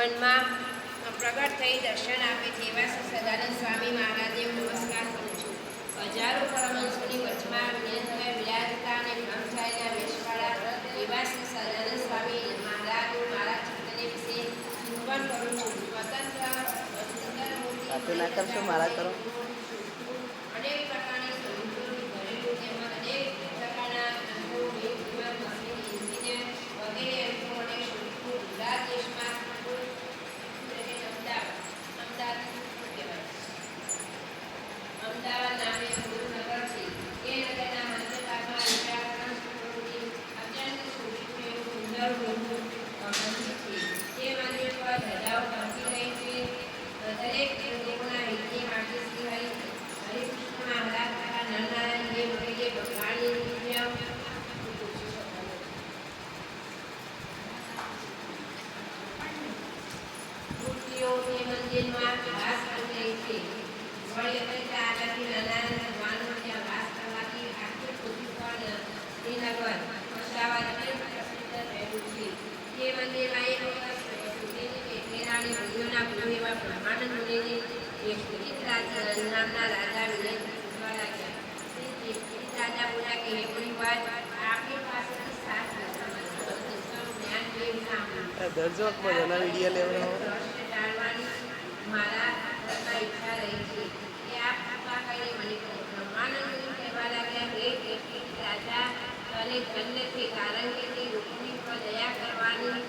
મનમાં પ્રગટ થઈ દર્શન આપે છે એવા શ્રી સદાનંદ સ્વામી મહારાજે નમસ્કાર કરું છું. હજારો પરમહંસોની વચમાં વિનયભાઈ વિરાજતા અને બ્રહ્મચારીના વેશવાળા એવા શ્રી સદાનંદ સ્વામી મહારાજ મારા ચિત્તને વિશે ચિંતન કરું છું. સ્વતંત્ર વાતો ના કરશો, મારા કરો. અનેક પ્રકારની સંગીતોની ઘરેલું તેમજ અનેક પ્રકારના અનુભવો એન્જિનિયર વગેરે અનુભવોને શોધવું ગુજરાત દેશમાં અમદાવાદ નામે ગુરુનગર છે. એ નગરના મધ્યભાગમાં વિચારણા સ્કૂલની અત્યંત સુંદર મંદિર છે. તે મંદિર પર ધજાઓ ફરતી રહી છે. દરેક દેવોના હિતને માટે શ્રી હરિકૃષ્ણ મહારાજ તથા નરનારાયણ દેવ વગેરે ભગવાનની દિવ્ય મૂર્તિઓ તે મંદિરમાં વાસ કરી રહી છે. વળી અપેક્ષા આગળથી નરનારાયણ ભગવાનનો ત્યાં વાસ કરવાથી આખી પૃથ્વી પર શ્રીનગર અમદાવાદ અત્યંત પ્રસિદ્ધ થયેલું છે. તે મંદિરમાં એક વખત કેરાની મુનિઓના ગુરુ એવા બ્રહ્માનંદ મુનિને નામના રાજા વિનય પૂછવા લાગ્યા. રાજા બોલ્યા કે હે મુનિવાર, આપની પાસેથી સાત જ્ઞાન કેમ સાંભળ્યું? દરજો બધાના વિડીયો લેવાનો ટાળવાની મારા કરતા ઈચ્છા રહી છે. એ આપ કૃપા કરી મને કહો. બ્રહ્માનંદ મુનિ કહેવા લાગ્યા, હે રાજા, તને ધન્ય છે, કારણ કે તે લોકોની પર દયા કરવાની